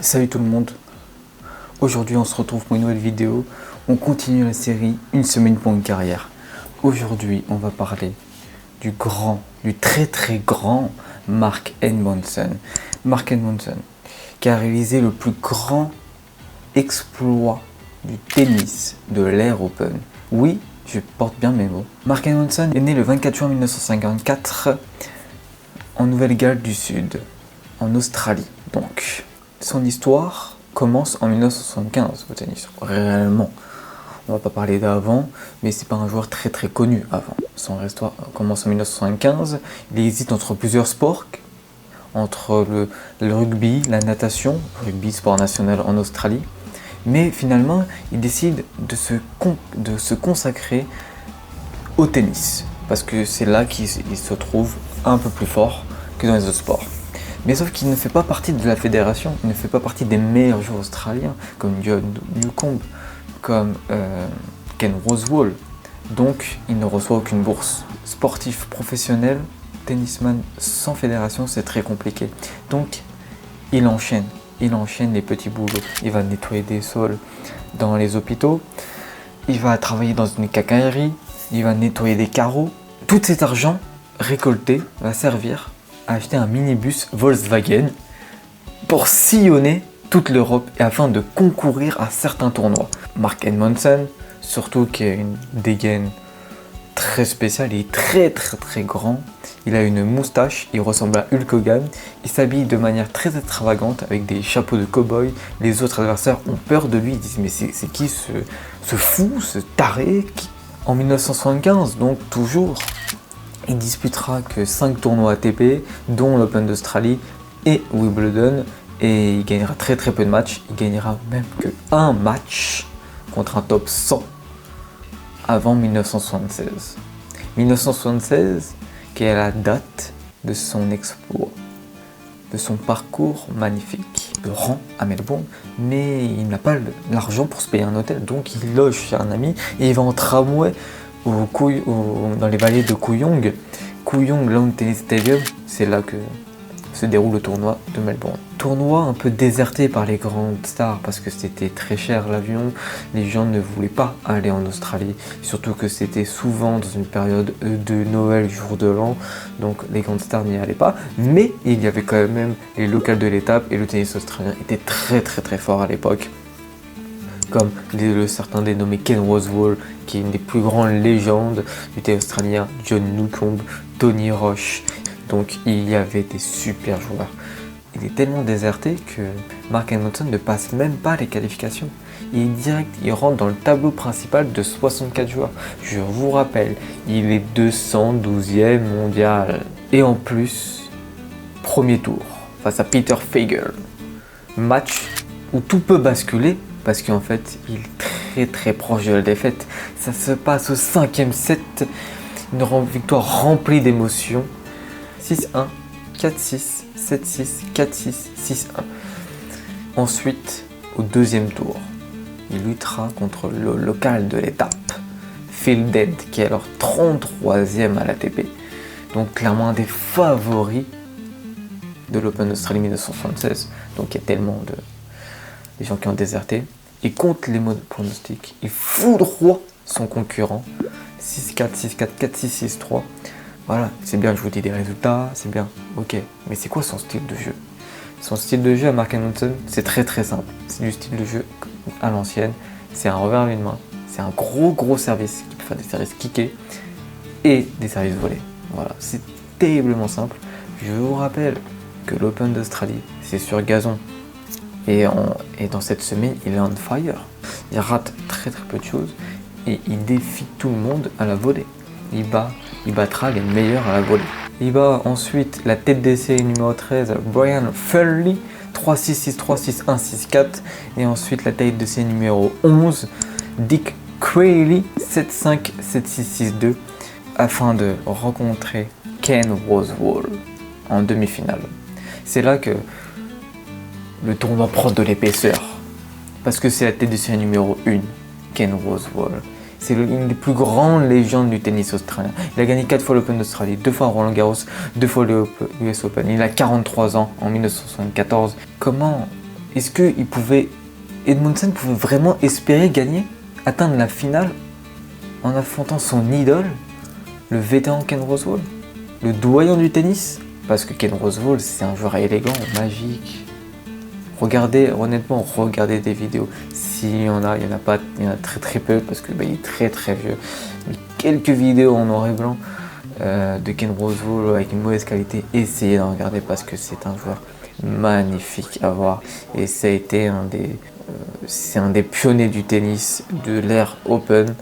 Salut tout le monde, aujourd'hui on se retrouve pour une nouvelle vidéo. On continue la série Une semaine pour une carrière. Aujourd'hui on va parler du très très grand Mark Edmondson. Mark Edmondson qui a réalisé le plus grand exploit du tennis de l'ère Open. Oui, je porte bien mes mots. Mark Edmondson est né le 24 juin 1954 en Nouvelle-Galles du Sud, en Australie. Donc, son histoire commence en 1975 au tennis. Réellement, on va pas parler d'avant, mais c'est pas un joueur très très connu avant. Son histoire commence en 1975. Il hésite entre plusieurs sports, entre le rugby, la natation, rugby sport national en Australie. Mais finalement, il décide de se consacrer au tennis, parce que c'est là qu'il se trouve un peu plus fort que dans les autres sports. Mais sauf qu'il ne fait pas partie de la fédération, il ne fait pas partie des meilleurs joueurs australiens, comme John Newcombe, comme Ken Rosewall. Donc, il ne reçoit aucune bourse. Sportif professionnel, tennisman sans fédération, c'est très compliqué. Donc, il enchaîne les petits boulots. Il va nettoyer des sols dans les hôpitaux, il va travailler dans une quincaillerie, il va nettoyer des carreaux. Tout cet argent récolté va servir à acheter un minibus Volkswagen pour sillonner toute l'Europe et afin de concourir à certains tournois. Mark Edmondson, surtout qui a une dégaine très spéciale, il est très très très grand, il a une moustache, il ressemble à Hulk Hogan, il s'habille de manière très extravagante avec des chapeaux de cow-boy. Les autres adversaires ont peur de lui, ils disent mais c'est qui ce fou, ce taré En 1975, donc toujours, il disputera que 5 tournois ATP, dont l'Open d'Australie et Wimbledon, et il gagnera très très peu de matchs. Il gagnera même que un match contre un top 100 avant 1976. 1976, qui est la date de son exploit, de son parcours magnifique. Il rend à Melbourne, mais il n'a pas l'argent pour se payer un hôtel, donc il loge chez un ami et il va en tramway dans les vallées de Kooyong. Kooyong Lawn Tennis Stadium, c'est là que se déroule le tournoi de Melbourne. Tournoi un peu déserté par les grandes stars parce que c'était très cher l'avion, les gens ne voulaient pas aller en Australie, surtout que c'était souvent dans une période de Noël, jour de l'an, donc les grandes stars n'y allaient pas, mais il y avait quand même les locales de l'étape et le tennis australien était très très très fort à l'époque, comme certains dénommés Ken Rosewall, qui est une des plus grandes légendes du tennis australien, John Newcombe, Tony Roche. Donc il y avait des super joueurs. Il est tellement déserté que Mark Edmondson ne passe même pas les qualifications. Il est direct, il rentre dans le tableau principal de 64 joueurs. Je vous rappelle, il est 212e mondial. Et en plus, premier tour face à Peter Fagel. Match où tout peut basculer parce qu'en fait, il est très très proche de la défaite. Ça se passe au 5e set, une victoire remplie d'émotions. 6-1, 4-6, 7-6, 4-6, 6-1. Ensuite, au deuxième tour, il luttera contre le local de l'étape, Phil Dead, qui est alors 33e à l'ATP. Donc clairement un des favoris de l'Open d'Australie 1976. Donc il y a tellement des gens qui ont déserté. Et contre les modes pronostics, il foudroie son concurrent. 6-4, 6-4, 4-6, 6-3. Voilà, c'est bien, je vous dis des résultats, c'est bien, ok. Mais c'est quoi son style de jeu? Son style de jeu à Mark Edmondson, c'est très très simple. C'est du style de jeu à l'ancienne. C'est un revers à une main. C'est un gros service qui peut faire des services kickés et des services volés. Voilà, c'est terriblement simple. Je vous rappelle que l'Open d'Australie, c'est sur gazon. Et dans cette semaine, il est on fire. Il rate très peu de choses et il défie tout le monde à la volée. Il battra les meilleurs à la volée. Il bat ensuite la tête d'essai numéro 13, Brian Furley, 3-6, 6-3, 6-1, 6-4. Et ensuite la tête d'essai numéro 11, Dick Crayley, 7-5, 7-6, 6-2, afin de rencontrer Ken Rosewall en demi-finale. C'est là que le tournoi prend de l'épaisseur, parce que c'est la tête d'essai numéro 1, Ken Rosewall. C'est une des plus grandes légendes du tennis australien. Il a gagné 4 fois l'Open d'Australie, 2 fois Roland Garros, 2 fois le US Open. Il a 43 ans en 1974. Comment est-ce que Edmondson pouvait vraiment espérer gagner, atteindre la finale en affrontant son idole, le vétéran Ken Rosewall, le doyen du tennis? Parce que Ken Rosewall, c'est un joueur élégant, magique. Honnêtement, regardez des vidéos. S'il y en a, il y en a pas, il y en a très très peu parce que il est très très vieux. Mais quelques vidéos en noir et blanc de Ken Rosewall avec une mauvaise qualité, essayez d'en regarder parce que c'est un joueur magnifique à voir. Et ça a été c'est un des pionniers du tennis de l'ère Open.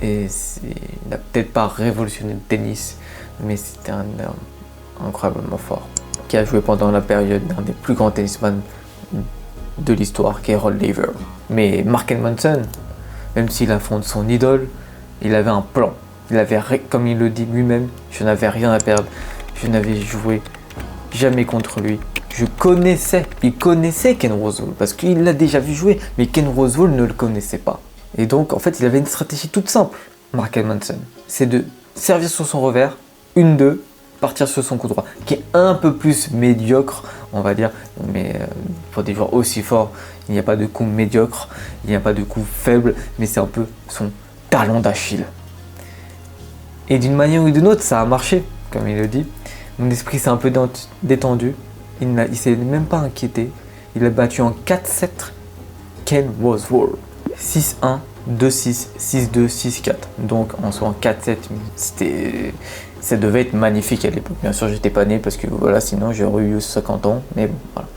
Et il n'a peut-être pas révolutionné le tennis, mais c'était un homme incroyablement fort qui a joué pendant la période d'un des plus grands tennisman de l'histoire, qui est Rod Laver. Mais Mark Edmondson, même s'il affronte son idole, il avait un plan. Comme il le dit lui-même, je n'avais rien à perdre. Je n'avais joué jamais contre lui. Il connaissait Ken Rosewall parce qu'il l'a déjà vu jouer, mais Ken Rosewall ne le connaissait pas. Et donc, en fait, il avait une stratégie toute simple, Mark Edmondson. C'est de servir sur son revers, 1-2, partir sur son coup droit, qui est un peu plus médiocre, on va dire, mais pour des joueurs aussi forts, il n'y a pas de coup médiocre, il n'y a pas de coup faible, mais c'est un peu son talon d'Achille. Et d'une manière ou d'une autre, ça a marché, comme il le dit. Mon esprit s'est un peu détendu, il ne s'est même pas inquiété, il a battu en 4-7 Ken Rosewall. 6-1, 2-6, 6-2, 6-4. Donc en soi en 4-7, ça devait être magnifique à l'époque. Bien sûr, j'étais pas né parce que voilà, sinon j'aurais eu 50 ans. Mais bon, voilà.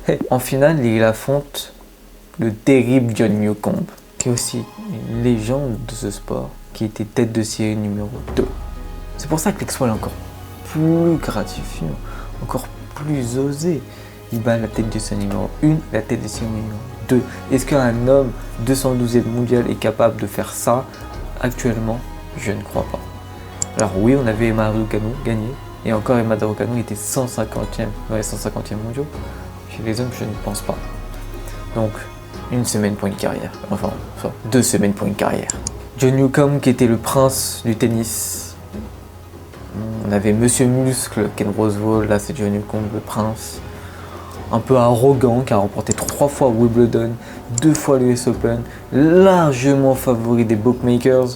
Et en finale, il affronte le terrible John Newcombe, qui est aussi une légende de ce sport, qui était tête de série numéro 2. C'est pour ça que l'exploit est encore plus gratifiant, encore plus osé. Il bat la tête de série numéro 1, la tête de série numéro 2. Est-ce qu'un homme 212e mondial est capable de faire ça actuellement? Je ne crois pas. Alors oui, on avait Emma Raducanu gagné, et encore Emma Raducanu était 150e dans les 150e mondiaux. Chez les hommes, je ne pense pas. Donc, une semaine pour une carrière. Enfin, 2 semaines pour une carrière. John Newcombe, qui était le prince du tennis. On avait Monsieur Muscle, Ken Rosewall, là c'est John Newcombe, le prince. Un peu arrogant, qui a remporté 3 fois Wimbledon, 2 fois l'US Open, largement favori des bookmakers.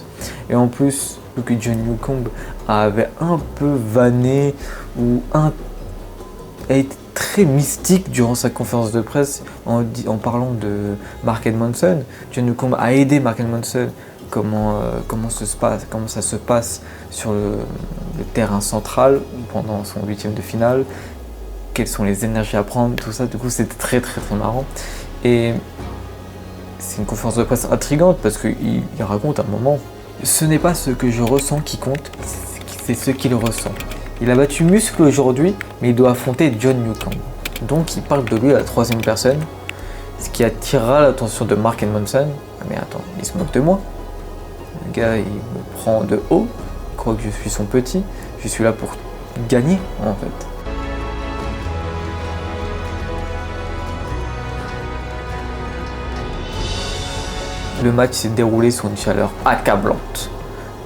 Et en plus, que John Newcombe avait un peu vanné ou a été très mystique durant sa conférence de presse en parlant de Mark Edmondson. John Newcombe a aidé Mark Edmondson comment ça se passe sur le terrain central pendant son 8e de finale, quelles sont les énergies à prendre, tout ça. Du coup, c'était très très très marrant. Et c'est une conférence de presse intrigante parce qu'il raconte à un moment: ce n'est pas ce que je ressens qui compte, c'est ce qu'il ressent. Il a battu Muscle aujourd'hui, mais il doit affronter John Newcombe. Donc il parle de lui à la 3e personne, ce qui attirera l'attention de Mark Edmondson. Ah mais attends, il se moque de moi. Le gars, il me prend de haut, il croit que je suis son petit. Je suis là pour gagner, en fait. Le match s'est déroulé sous une chaleur accablante.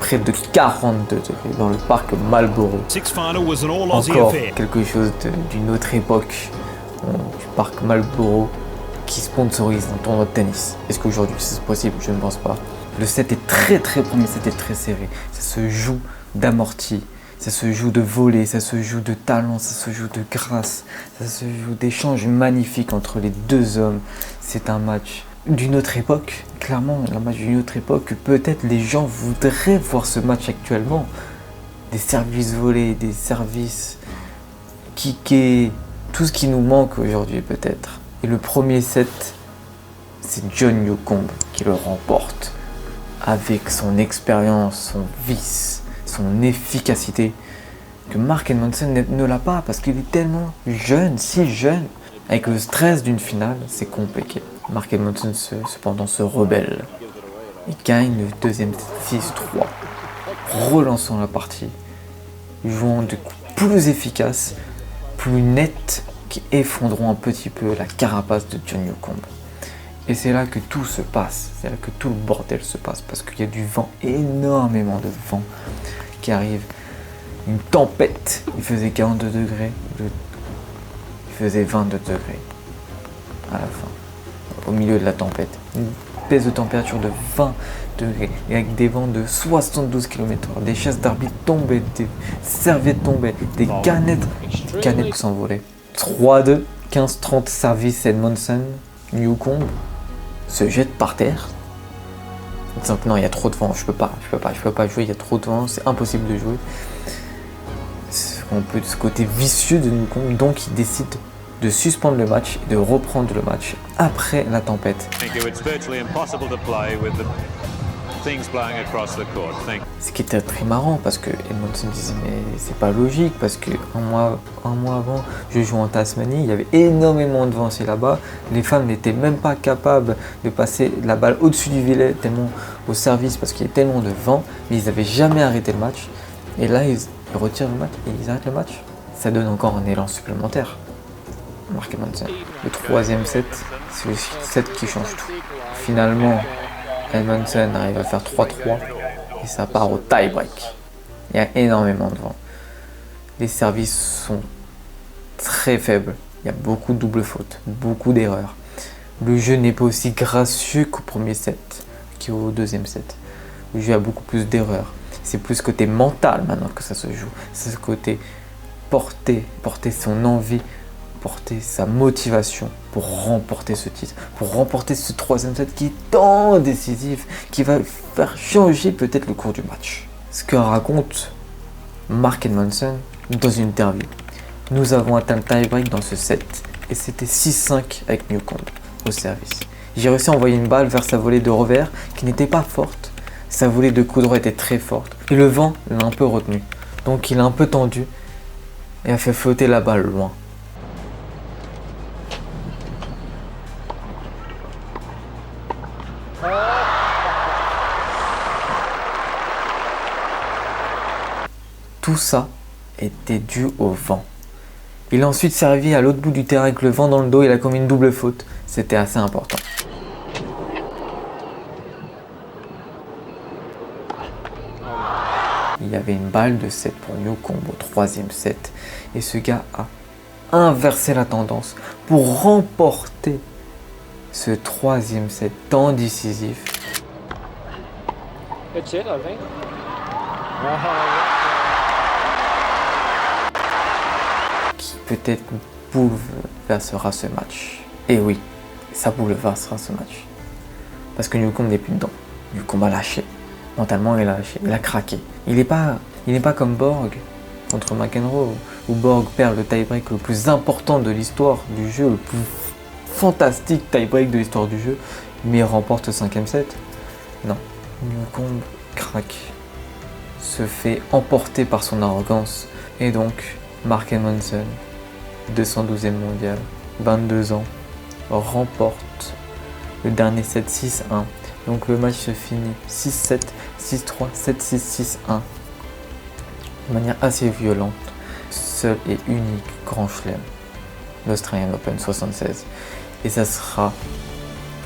Près de 42 degrés dans le parc Marlborough. Encore quelque chose d'une autre époque, du parc Marlborough qui sponsorise un tournoi de tennis. Est-ce qu'aujourd'hui c'est possible? Je ne pense pas. Le set est très premier, set est très serré. Ça se joue d'amorti, ça se joue de volée, ça se joue de talent, ça se joue de grâce, ça se joue d'échanges magnifiques entre les deux hommes. C'est un match d'une autre époque, clairement un match d'une autre époque. Peut-être les gens voudraient voir ce match actuellement. Des services volés, des services kickés, tout ce qui nous manque aujourd'hui peut-être. Et le premier set, c'est John Newcombe qui le remporte avec son expérience, son vice, son efficacité, que Mark Edmondson ne l'a pas parce qu'il est tellement jeune, si jeune. Avec le stress d'une finale, c'est compliqué. Mark Edmondson cependant se rebelle et gagne le deuxième 6-3, relançant la partie, jouant de coups plus efficaces, plus nets, qui effondreront un petit peu la carapace de John Newcombe. Et c'est là que tout se passe, c'est là que tout le bordel se passe, parce qu'il y a du vent, énormément de vent qui arrive, une tempête. Il faisait 42 degrés, il faisait 22 degrés à la fin. milieu de la tempête. Une baisse de température de 20 degrés et avec des vents de 72 km/h. Des chaises d'arbitre tombaient, des serviettes tombaient, des canettes s'envolaient. 3-2, 15-30 service Edmondson. Newcombe se jette par terre. Donc non, il y a trop de vent, je peux pas jouer, il y a trop de vent, c'est impossible de jouer. On peut de ce côté vicieux de Newcombe, donc il décide de suspendre le match et de reprendre le match après la tempête. Ce qui était très marrant parce que Edmondson disait mais c'est pas logique parce que un mois avant je jouais en Tasmanie, il y avait énormément de vent là-bas, les femmes n'étaient même pas capables de passer la balle au-dessus du filet tellement au service parce qu'il y a tellement de vent, mais ils n'avaient jamais arrêté le match et là ils retirent le match et ils arrêtent le match. Ça donne encore un élan supplémentaire. Mark Edmondson. Le troisième set, c'est le set qui change tout. Finalement, Edmondson arrive à faire 3-3 et ça part au tie-break. Il y a énormément de vent. Les services sont très faibles. Il y a beaucoup de doubles fautes, beaucoup d'erreurs. Le jeu n'est pas aussi gracieux qu'au premier set, qu'au deuxième set. Le jeu a beaucoup plus d'erreurs. C'est plus côté mental maintenant que ça se joue. C'est ce côté porter son envie, porter sa motivation pour remporter ce titre, pour remporter ce troisième set qui est tant décisif, qui va faire changer peut-être le cours du match. Ce que raconte Mark Edmondson dans une interview. Nous avons atteint le tie-break dans ce set et c'était 6-5 avec Newcombe au service. J'ai réussi à envoyer une balle vers sa volée de revers qui n'était pas forte. Sa volée de coup droit était très forte et le vent l'a un peu retenu. Donc il a un peu tendu et a fait flotter la balle loin. Tout ça était dû au vent. Il a ensuite servi à l'autre bout du terrain avec le vent dans le dos et il a commis une double faute. C'était assez important. Il y avait une balle de 7 pour Newcombe au troisième set et ce gars a inversé la tendance pour remporter ce troisième set tant décisif. Qui peut-être bouleversera ce match. Et oui, ça bouleversera ce match. Parce que Newcombe n'est plus dedans. Newcombe a lâché. Mentalement, il a lâché. Il a craqué. Il n'est pas comme Borg contre McEnroe, où Borg perd le tie-break le plus important de l'histoire du jeu, le plus fantastique tie-break de l'histoire du jeu, mais il remporte le cinquième set. Non, Newcombe craque, se fait emporter par son arrogance, et donc Mark Edmondson, 212e mondial, 22 ans, remporte le dernier set 6-1. Donc le match se finit 6-7, 6-3, 7-6, 6-1 de manière assez violente. Seul et unique grand chelem, l'Australian Open 76. Et ça sera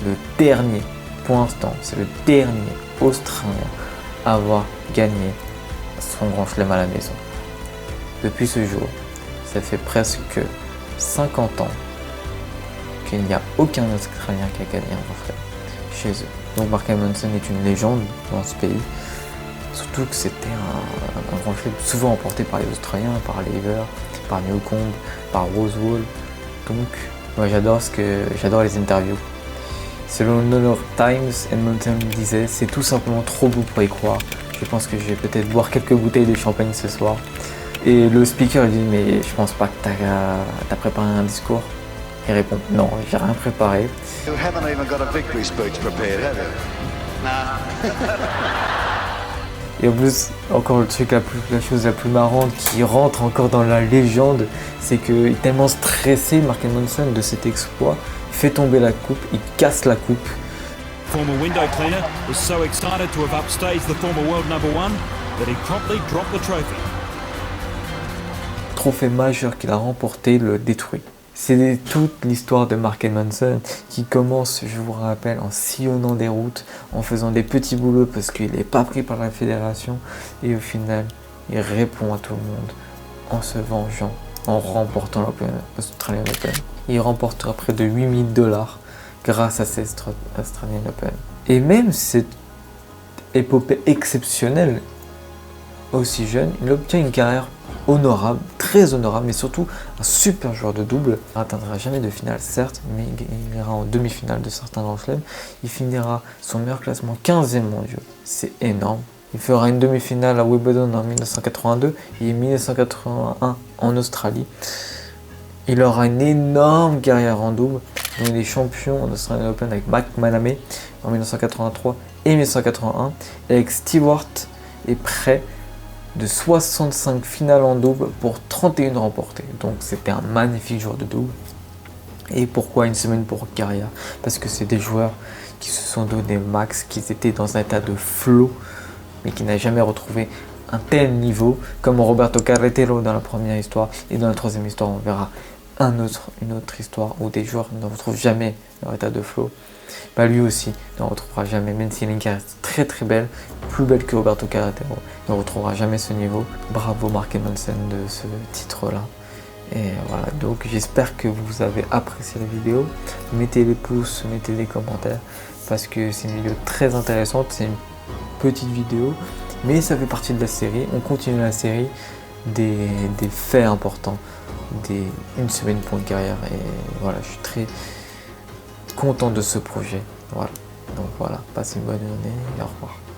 le dernier, pour l'instant, c'est le dernier Australien à avoir gagné son grand chelem à la maison. Depuis ce jour, ça fait presque 50 ans qu'il n'y a aucun Australien qui a gagné un grand chelem chez eux. Donc Mark Edmondson est une légende dans ce pays. Surtout que c'était un grand chelem souvent emporté par les Australiens, par Lever, par Newcombe, par Rosewall. Donc moi j'adore les interviews. Selon le New York Times, Edmondson disait « C'est tout simplement trop beau pour y croire. Je pense que je vais peut-être boire quelques bouteilles de champagne ce soir. » Et le speaker dit « Mais je pense pas que t'as préparé un discours ?» Il répond « Non, j'ai rien préparé. » Et en plus, encore la chose la plus marrante qui rentre encore dans la légende, c'est qu'il est tellement stressé, Mark Edmondson, de cet exploit, il fait tomber la coupe, il casse la coupe. Former window cleaner was so excited to have upstaged the former world number one that he promptly dropped the trophy. Le trophée majeur qu'il a remporté le détruit. C'est toute l'histoire de Mark Edmondson qui commence, je vous rappelle, en sillonnant des routes, en faisant des petits boulots parce qu'il n'est pas pris par la fédération. Et au final, il répond à tout le monde en se vengeant, en remportant l'Australian Open. Il remportera près de $8 000 grâce à cette Australian Open. Et même cette épopée exceptionnelle, aussi jeune, il obtient une carrière honorable, très honorable, mais surtout un super joueur de double. Il n'atteindra jamais de finale, certes, mais il ira en demi-finale de certains grands chelems. Il finira son meilleur classement 15e mondial. C'est énorme. Il fera une demi-finale à Wimbledon en 1982 et 1981 en Australie. Il aura une énorme carrière en double. Donc il est champion en Australian Open avec Mac Maname en 1983 et 1981. Et avec Stewart est près de 65 finales en double pour 31 remportées. Donc c'était un magnifique joueur de double. Et pourquoi une semaine pour carrière? Parce que c'est des joueurs qui se sont donné max, qui étaient dans un état de flow, mais qui n'a jamais retrouvé un tel niveau, comme Roberto Carretero dans la première histoire. Et dans la troisième histoire, on verra une autre histoire où des joueurs ne retrouvent jamais leur état de flow. Bah lui aussi ne retrouvera jamais, même s'il a une carrière très très belle, plus belle que Roberto Carretero, ne retrouvera jamais ce niveau. Bravo Mark Edmondson de ce titre-là. Et voilà, donc j'espère que vous avez apprécié la vidéo. Mettez les pouces, mettez les commentaires, parce que c'est une vidéo très intéressante. C'est une petite vidéo, mais ça fait partie de la série. On continue la série des faits importants, une semaine pour une carrière. Et voilà, je suis très content de ce projet. Voilà, donc voilà, passez une bonne journée et au revoir.